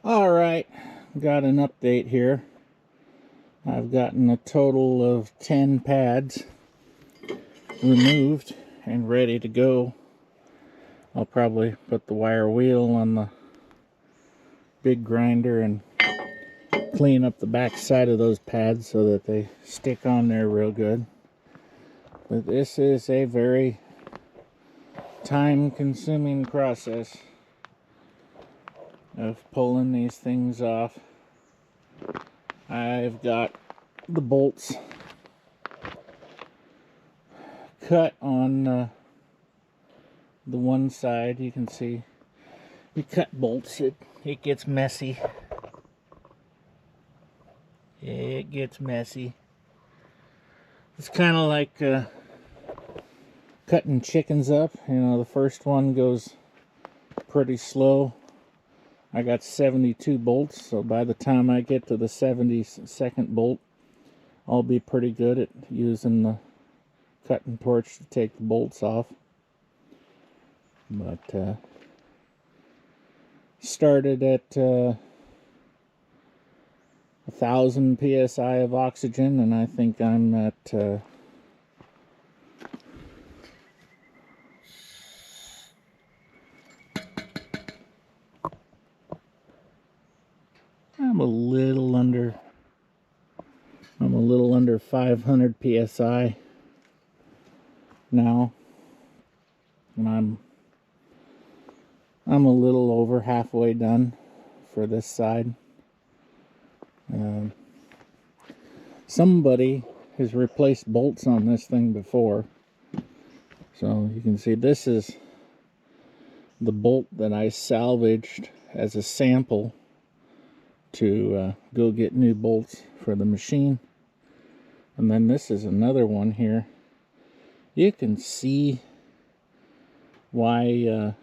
Alright, got an update here. I've gotten a total of 10 pads removed and ready to go. I'll probably put the wire wheel on the big grinder and clean up the back side of those pads so that they stick on there real good. But this is a very time-consuming process of pulling these things off. I've got the bolts cut on the one side. You can see you cut bolts, it gets messy. It gets messy. It's kind of like cutting chickens up. You know, the first one goes pretty slow. I got 72 bolts, so by the time I get to the 72nd bolt, I'll be pretty good at using the cutting torch to take the bolts off. But started at 1,000 psi of oxygen, and I think I'm at I'm a little under 500 psi now, and I'm a little over halfway done for this side. Somebody has replaced bolts on this thing before, so you can see this is the bolt that I salvaged as a sample to go get new bolts for the machine. And then this is another one here. You can see why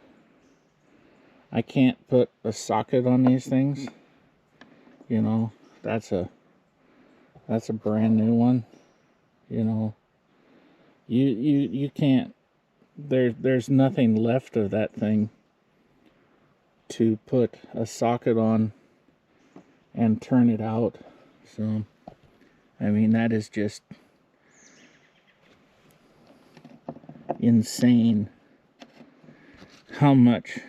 I can't put a socket on these things. You know, that's a brand new one. You know, you can't, there's nothing left of that thing to put a socket on and turn it out. So I mean, that is just insane how much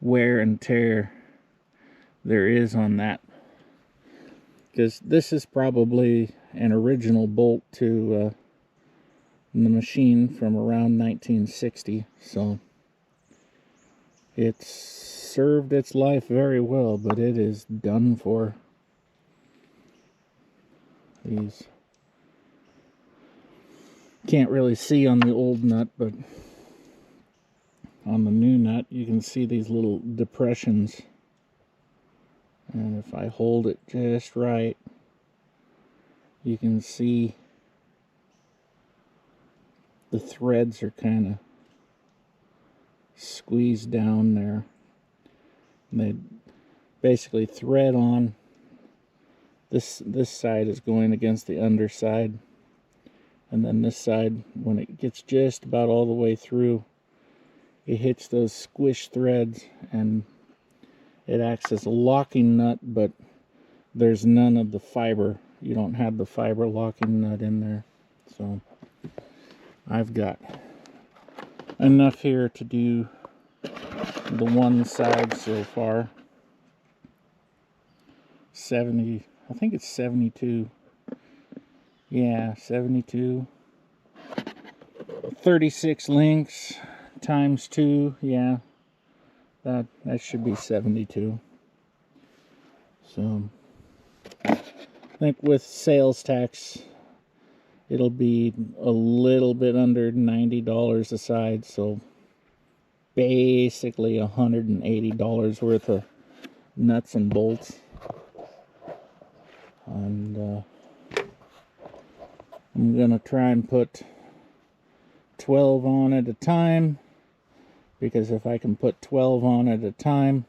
wear and tear there is on that, because this is probably an original bolt to the machine from around 1960, so it's served its life very well, but it is done for. These can't really see on the old nut, but on the new nut you can see these little depressions, and if I hold it just right, you can see the threads are kind of squeezed down there. And they basically thread on. This side is going against the underside, and then this side, when it gets just about all the way through, it hits those squish threads, and it acts as a locking nut, but there's none of the fiber. You don't have the fiber locking nut in there. So I've got enough here to do the one side so far. 70, I think it's 72. Yeah, 72. 36 links times 2. Yeah, that should be 72. So I think with sales tax, it'll be a little bit under $90 a side. So basically $180 worth of nuts and bolts. And I'm gonna try and put 12 on at a time, because if I can put 12 on at a time,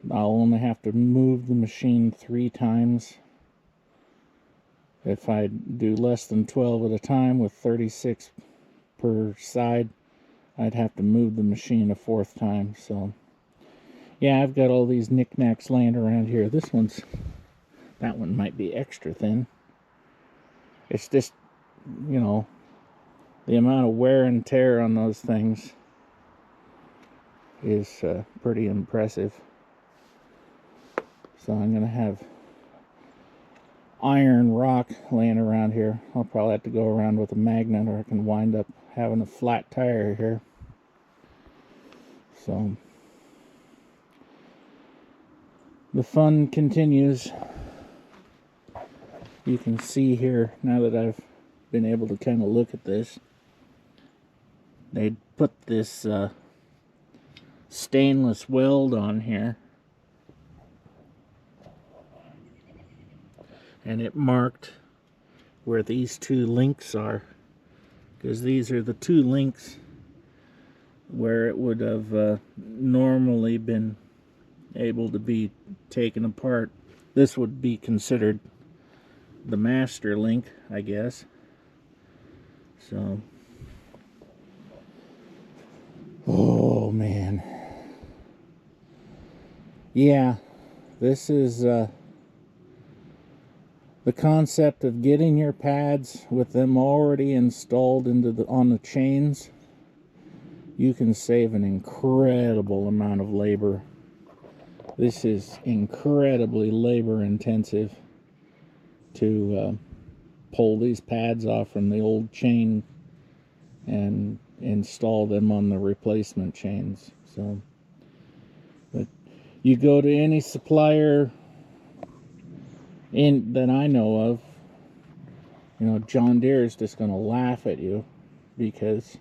I'll only have to move the machine 3 times. If I do less than 12 at a time with 36 per side, I'd have to move the machine a 4th time. So Yeah, I've got all these knickknacks laying around here. That one might be extra thin. It's just, you know, the amount of wear and tear on those things is pretty impressive. So I'm going to have iron rock laying around here. I'll probably have to go around with a magnet, or I can wind up having a flat tire here. So the fun continues. You can see here, now that I've been able to kind of look at this, they put this stainless weld on here, and it marked where these two links are, because these are the two links where it would have normally been able to be taken apart. This would be considered the master link, I guess. So, oh man, yeah, this is the concept of getting your pads with them already installed on the chains. You can save an incredible amount of labor. This is incredibly labor intensive to pull these pads off from the old chain and install them on the replacement chains. So, but you go to any supplier that I know of, you know, John Deere is just going to laugh at you, because,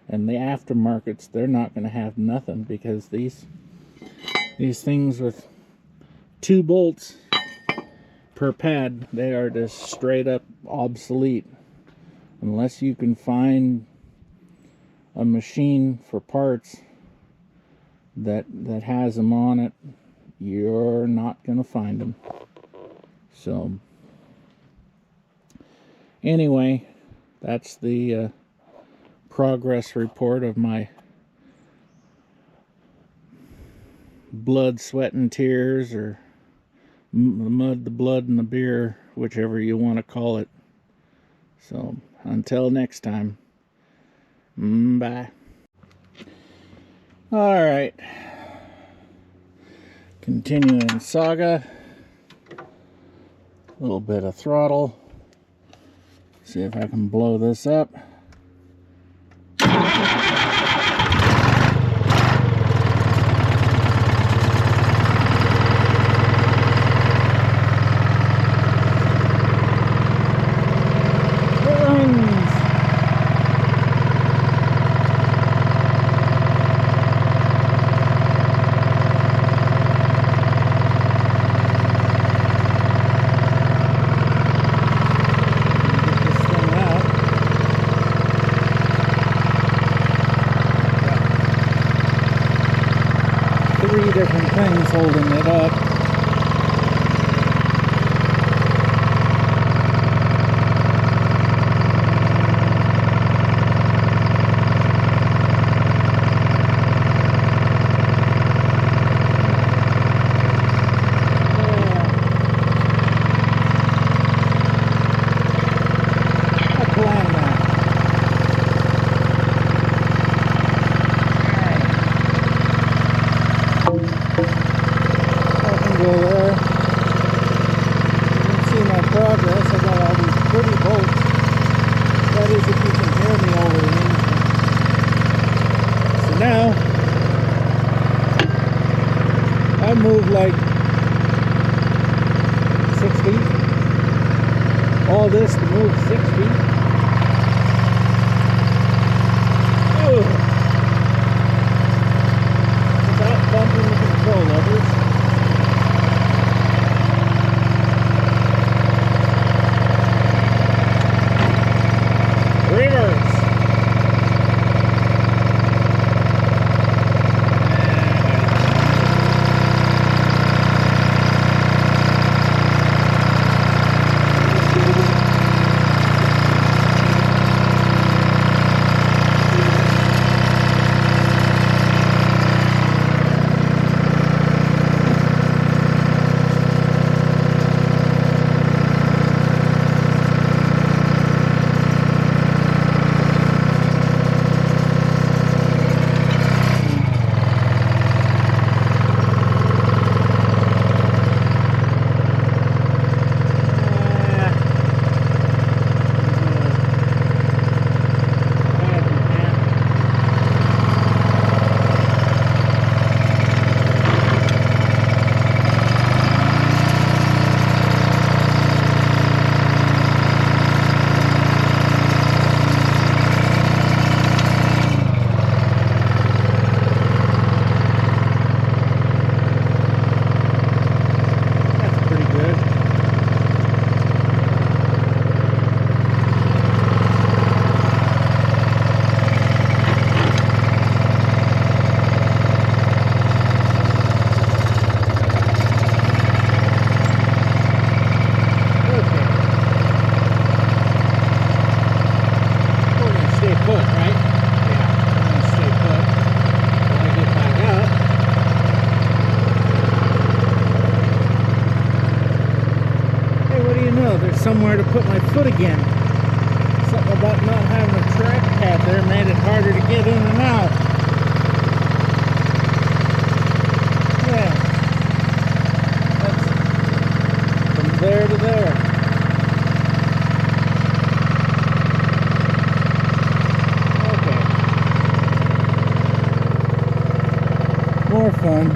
and the aftermarkets, they're not going to have nothing, because these things with 2 bolts per pad, they are just straight up obsolete. Unless you can find a machine for parts that has them on it, you're not going to find them. So anyway, that's the progress report of my blood, sweat, and tears, or the mud, the blood, and the beer, whichever you want to call it. So until next time, bye. All right, continuing saga. A little bit of throttle. See if I can blow this up. Different things holding it up. Now I moved like 6 feet. All this to move 6 feet. Without bumping the control levers. somewhere to put my foot again. Something about not having a track pad there made it harder to get in and out. Yeah. That's from there to there. Okay. More fun.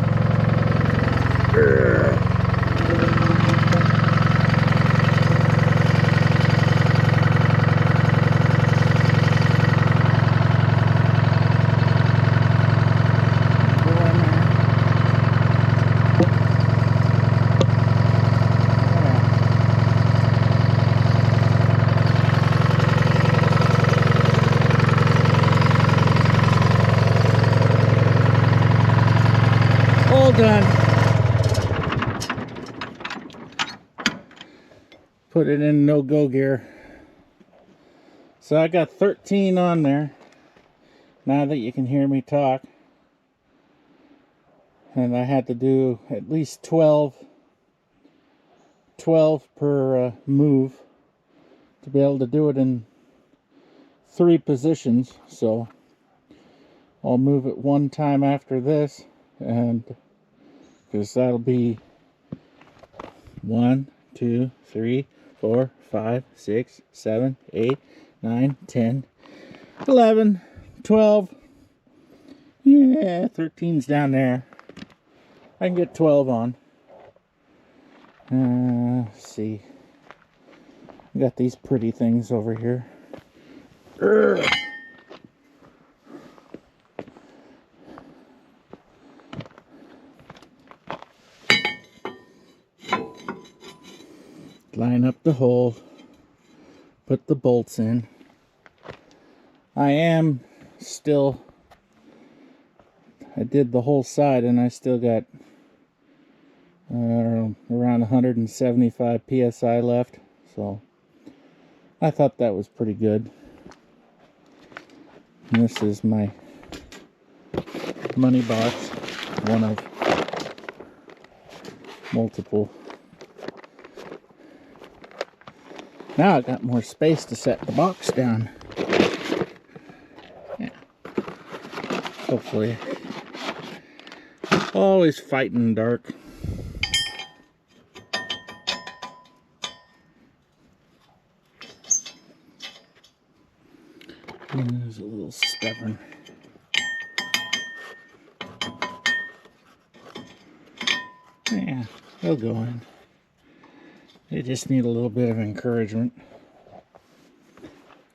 All done. Put it in no-go gear. So I got 13 on there. Now that you can hear me talk. And I had to do at least 12 per move to be able to do it in 3 positions. So I'll move it one time after this, and because that'll be 1, 2, 3, 4, 5, 6, 7, 8, 9, 10, 11, 12. Yeah, 13's down there. I can get 12 on. Let's see. I got these pretty things over here. Urgh. Line up the hole. Put the bolts in. I did the whole side and I still got around 175 psi left, so I thought that was pretty good. And this is my money box, one of multiple. Now I got more space to set the box down. Yeah. Hopefully. Always fighting dark. There's a little stubborn. Yeah, they'll go in. They just need a little bit of encouragement.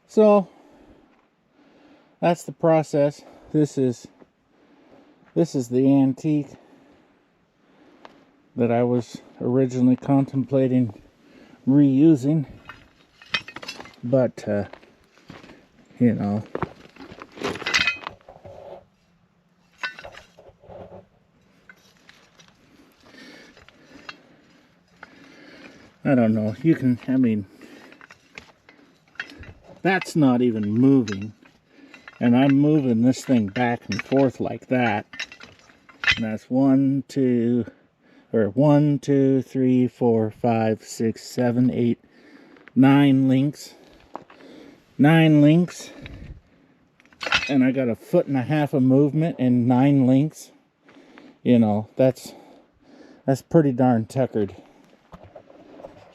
So that's the process. This is the antique that I was originally contemplating reusing, but you know, I don't know. I mean, that's not even moving, and I'm moving this thing back and forth like that. And that's 1, 2, 3, 4, 5, 6, 7, 8, 9 links. 9 links. And I got 1.5 foot of movement and 9 links. You know, that's pretty darn tuckered.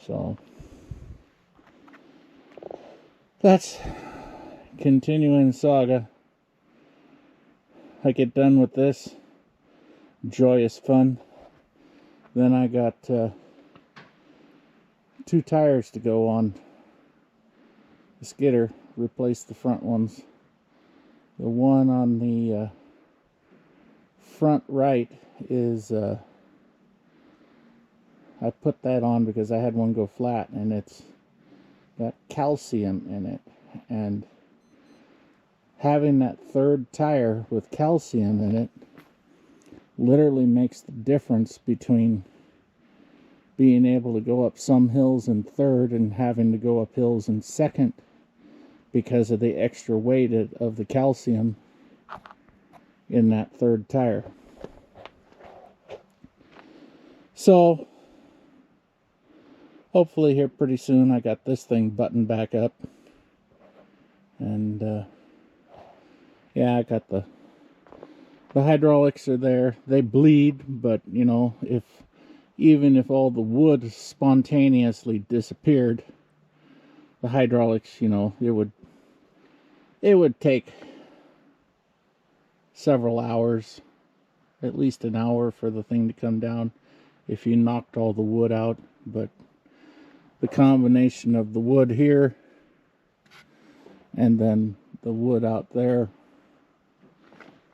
So that's continuing saga. I get done with this. Joyous fun. Then I got 2 tires to go on the skidder. Replace the front ones. The one on the front right is I put that on because I had one go flat, and it's got calcium in it, and having that third tire with calcium in it literally makes the difference between being able to go up some hills in third and having to go up hills in second, because of the extra weight of the calcium in that third tire. So hopefully here pretty soon I got this thing buttoned back up. And yeah, I got the hydraulics are there. They bleed, but you know, even if all the wood spontaneously disappeared, the hydraulics, you know, it would take several hours, at least an hour for the thing to come down if you knocked all the wood out. But the combination of the wood here and then the wood out there,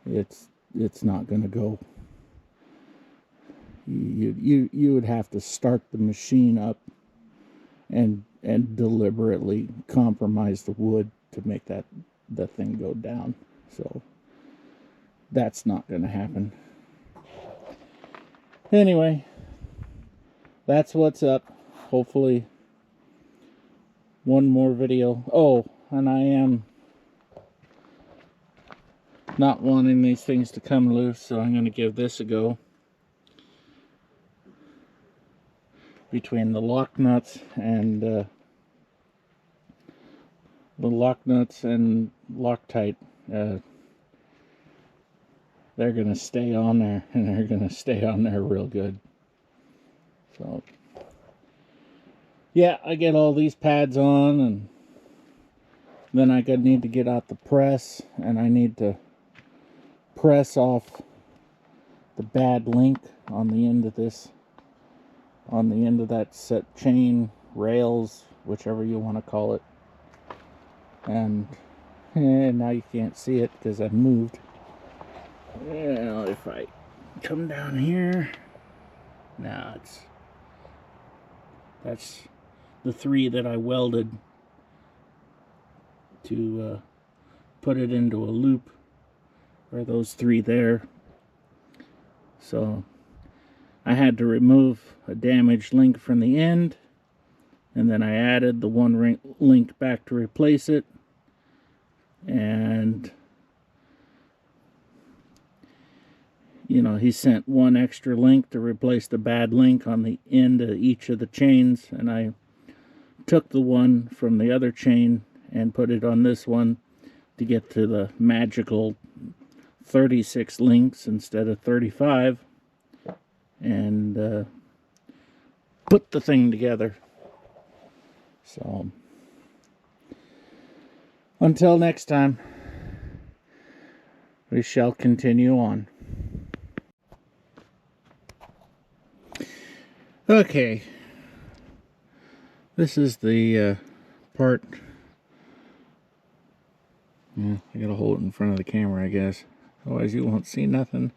it's not going to go. You would have to start the machine up and deliberately compromise the wood to make the thing go down. So that's not going to happen. Anyway, that's what's up. Hopefully one more video. Oh, and I am not wanting these things to come loose, so I'm going to give this a go. Between the lock nuts and Loctite, they're gonna stay on there, and they're gonna stay on there real good. So yeah, I get all these pads on, and then I need to get out the press, and I need to press off the bad link on the end of this, on the end of that set chain, rails, whichever you want to call it. And now you can't see it because I moved. Well, if I come down here, now that's the 3 that I welded to put it into a loop, or those 3 there. So I had to remove a damaged link from the end, and then I added the 1 link back to replace it. And you know, he sent 1 extra link to replace the bad link on the end of each of the chains, and I took the one from the other chain and put it on this one to get to the magical 36 links instead of 35, and put the thing together. So until next time, we shall continue on. Okay, this is the part. Yeah, I gotta hold it in front of the camera, I guess. Otherwise you won't see nothing.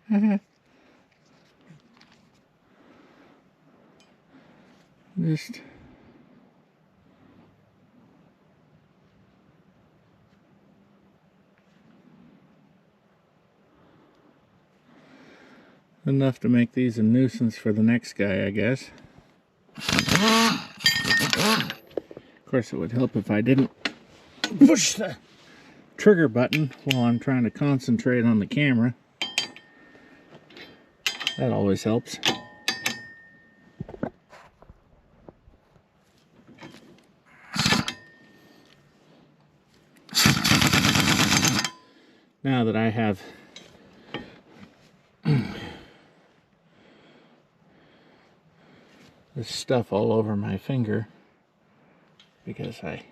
Just enough to make these a nuisance for the next guy, I guess. Of course, it would help if I didn't push the trigger button while I'm trying to concentrate on the camera. That always helps. Now that I have this stuff all over my finger because I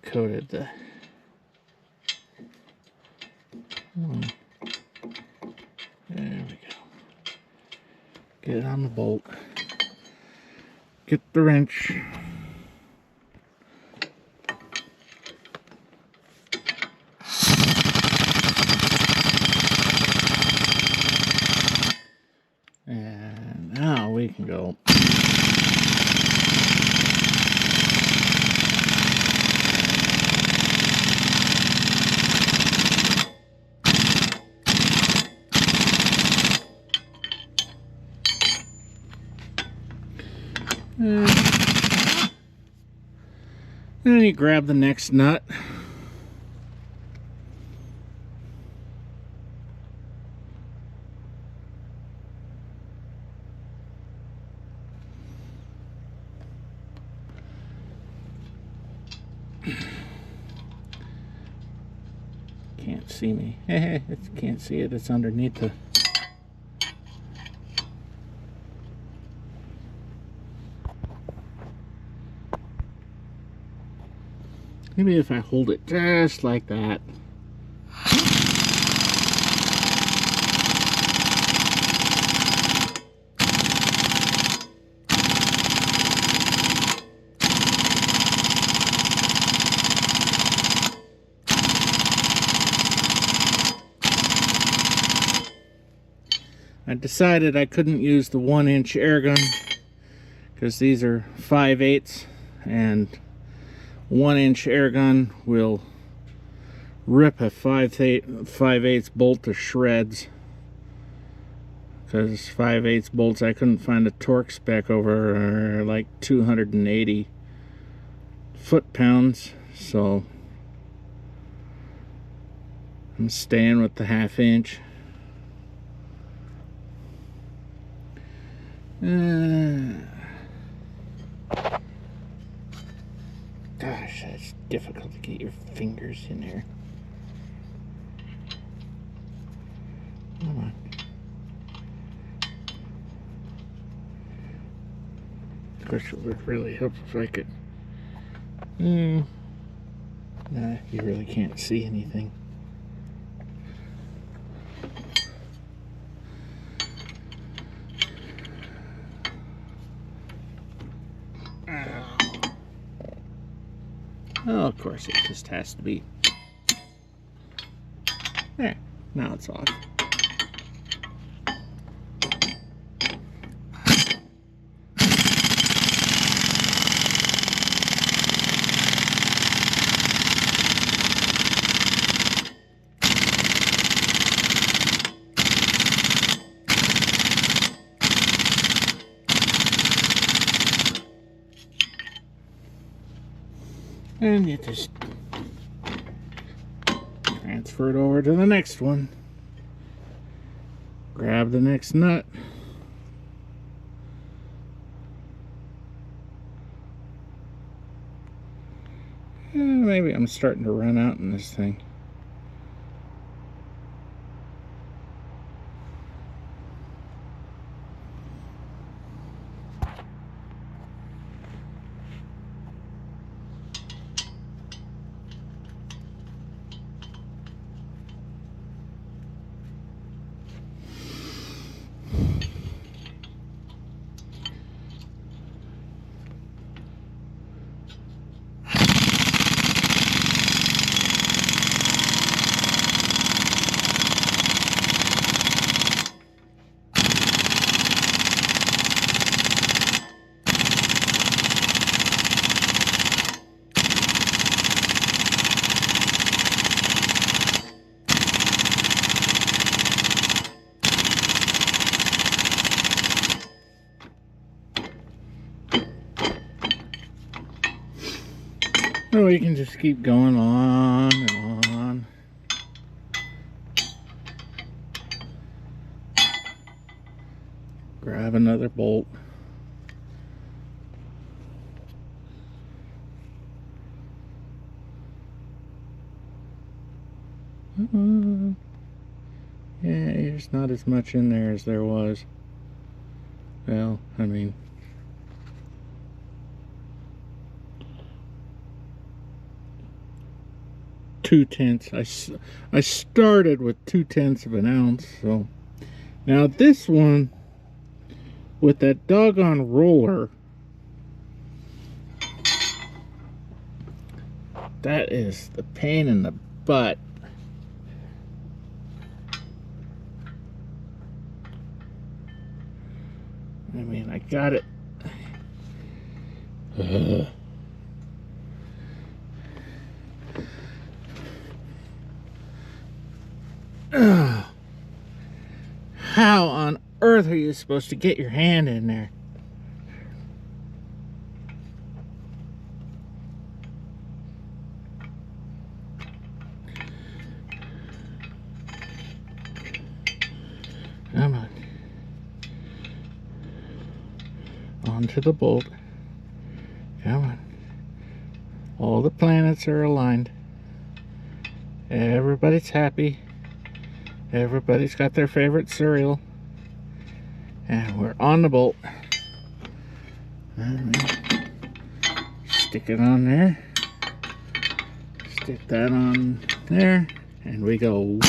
coated the there we go. Get it on the bolt. Get the wrench. And now we can go. Then you grab the next nut. see me. It can't see it. It's underneath the... Maybe if I hold it just like that. I decided I couldn't use the 1-inch air gun because these are 5/8, and 1-inch air gun will rip a 5/8 bolt to shreds. Because 5/8 bolts, I couldn't find a torque spec over like 280 foot-pounds, so I'm staying with the 1/2 inch. Gosh, that's difficult to get your fingers in there. Come on. Of course, it would really help if I could. Nah, you really can't see anything. Oh, of course, it just has to be. There, now it's off. And you just transfer it over to the next one. Grab the next nut. Maybe I'm starting to run out in this thing. Or we can just keep going on and on. Grab another bolt. Yeah, there's not as much in there as there was. Well, I mean, I started with 2/10 of an ounce. So now this one with that doggone roller, that is the pain in the butt. I mean, I got it. How on earth are you supposed to get your hand in there? Come on. Onto the bolt. Come on. All the planets are aligned. Everybody's happy. Everybody's got their favorite cereal. And we're on the bolt. And stick it on there. Stick that on there. And we go whoop.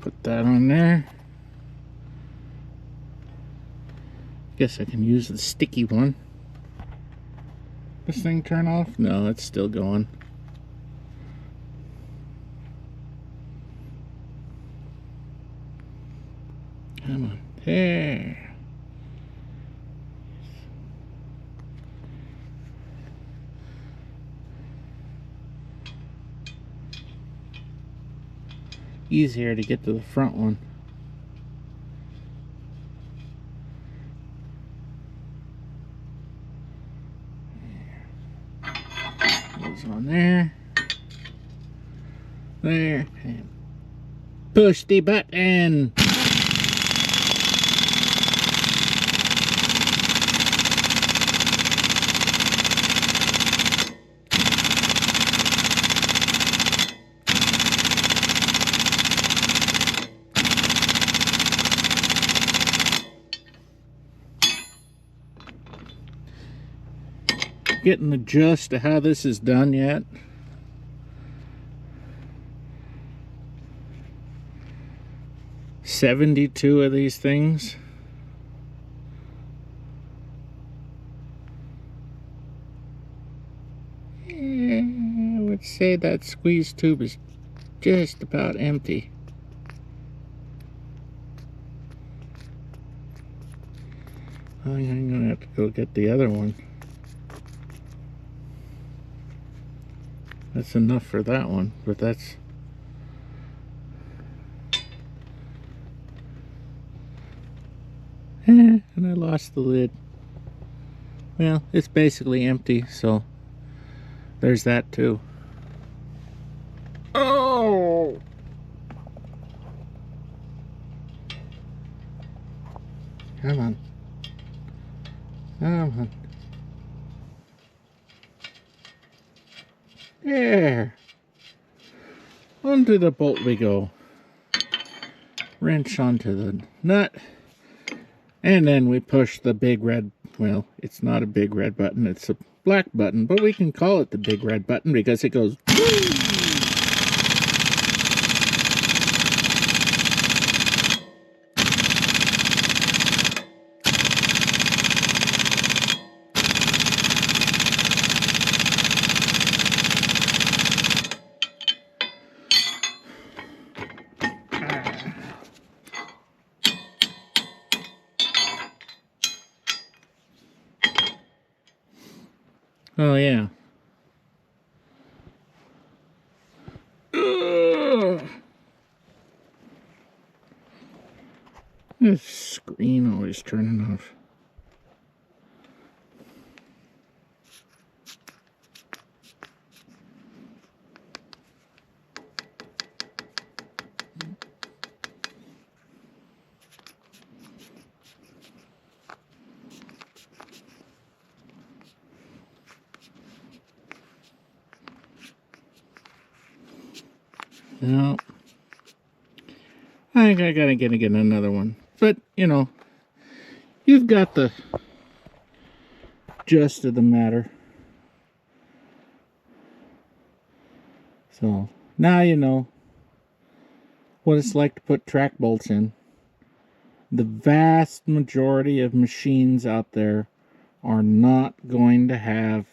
Put that on there. Guess I can use the sticky one. This thing turn off? No, it's still going. Come on. There. Easier to get to the front one. Goes on there. There. And push the button. Getting the gist of how this is done yet. $72 of these things. I would say that squeeze tube is just about empty. I'm gonna have to go get the other one. That's enough for that one, but that's... and I lost the lid. Well, it's basically empty, so there's that too. Oh! Come on. Come on. There. Onto the bolt we go. Wrench onto the nut. And then we push the big red, well, it's not a big red button, it's a black button, but we can call it the big red button because it goes oh yeah. Ugh. This screen always turning off. No, I think I gotta get another one. But, you know, you've got the gist of the matter. So, now you know what it's like to put track bolts in. The vast majority of machines out there are not going to have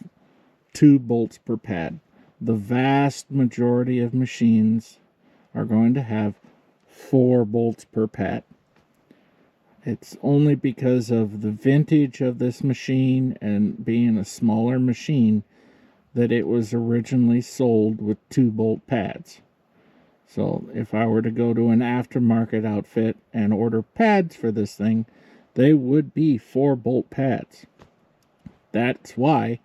2 bolts per pad. The vast majority of machines are going to have 4 bolts per pad. It's only because of the vintage of this machine and being a smaller machine that it was originally sold with 2 bolt pads. So if I were to go to an aftermarket outfit and order pads for this thing, they would be 4 bolt pads. That's why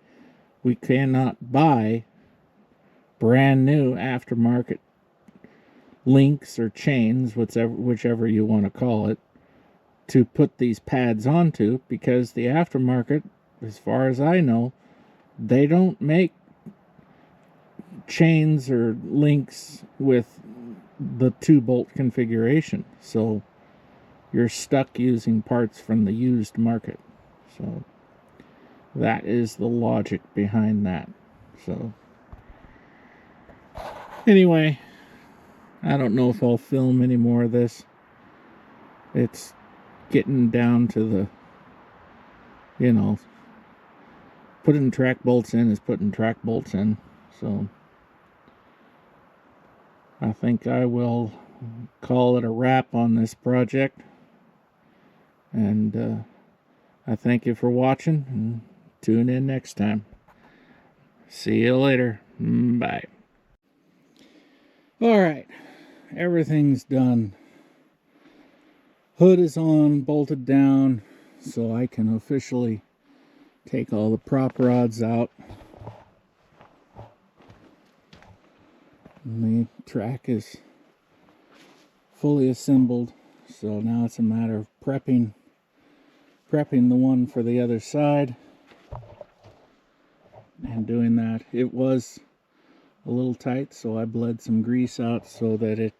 we cannot buy brand new aftermarket links or chains, whichever you want to call it, to put these pads onto, because the aftermarket, as far as I know, they don't make chains or links with the 2-bolt configuration. So you're stuck using parts from the used market. So that is the logic behind that. So anyway, I don't know if I'll film any more of this. It's getting down to the, you know, putting track bolts in is putting track bolts in. So I think I will call it a wrap on this project. And I thank you for watching, and tune in next time. See you later. Bye. Alright, everything's done. Hood is on, bolted down, so I can officially take all the prop rods out. And the track is fully assembled, so now it's a matter of prepping the one for the other side and doing that. It was a little tight, so I bled some grease out so that it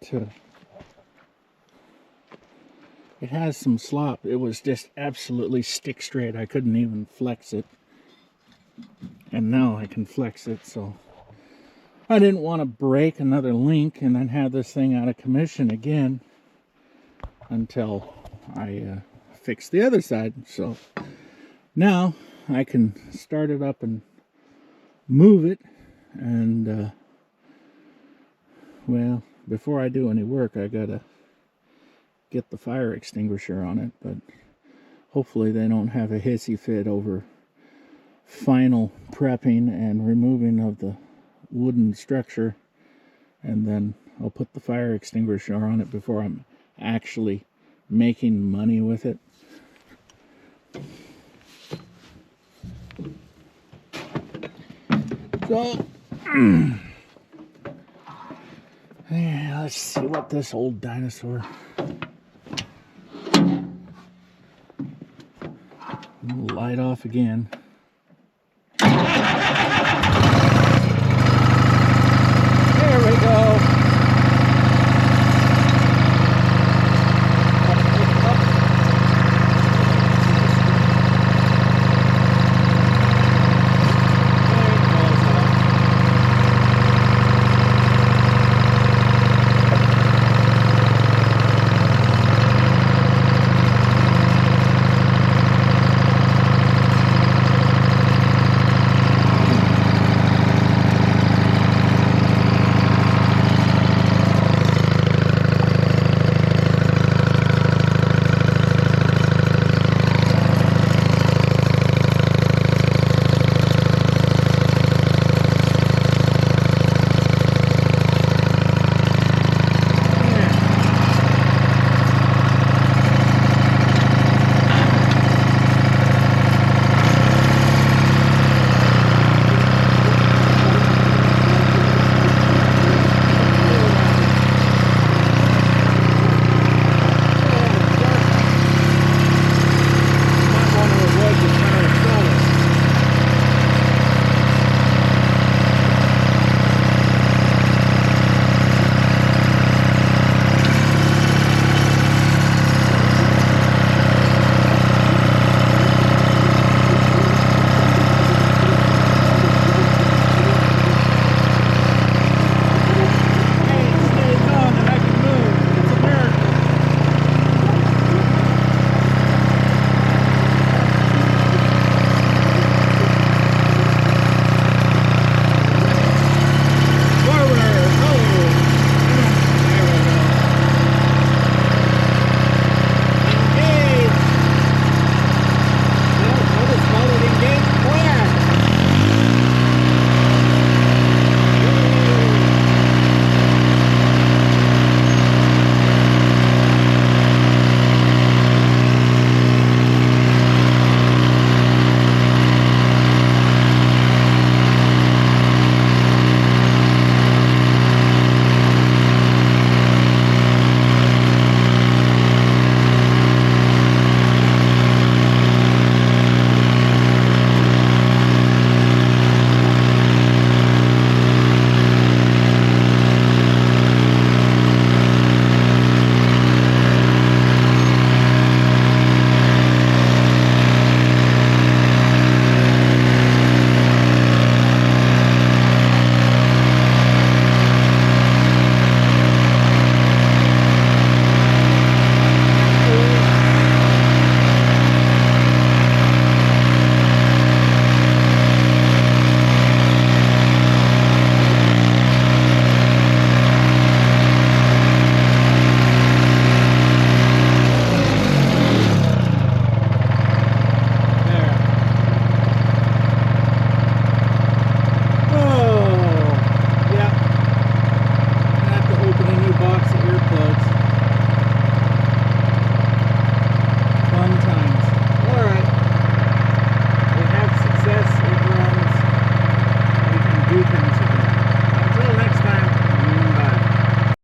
has some slop. It was just absolutely stick straight. I couldn't even flex it, and now I can flex it. So I didn't want to break another link and then have this thing out of commission again until I fix the other side. So now I can start it up and move it. And well, before I do any work, I gotta get the fire extinguisher on it, but hopefully they don't have a hissy fit over final prepping and removing of the wooden structure, and then I'll put the fire extinguisher on it before I'm actually making money with it. So yeah, let's see what this old dinosaur. Light off again.